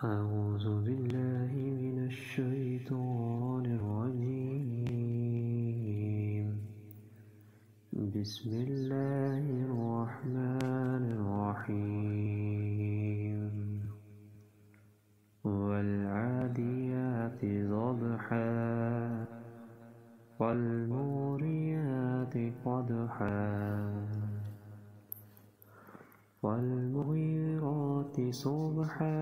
أعوذ بالله من الشيطان الرجيم. بسم الله الرحمن الرحيم. والعاديات ضبحا والموريات قدحا والمغيرات صبحا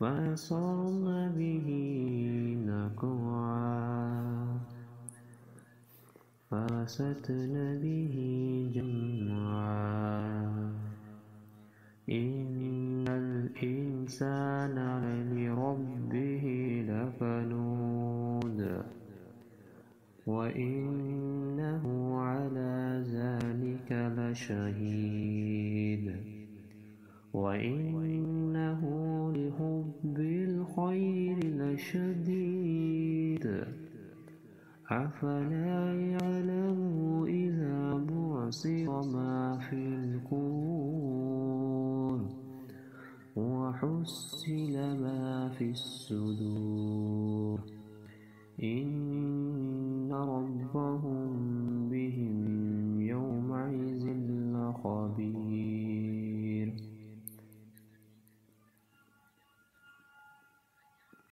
فأثرن به نقعا فوسطن به جمعا إن الإنسان لربه لكنود وإنه على ذلك لشهيد وإنه لحب الخير لشديد أفلا يعلم إذا بعثر ما في القبور وحصل ما في الصدور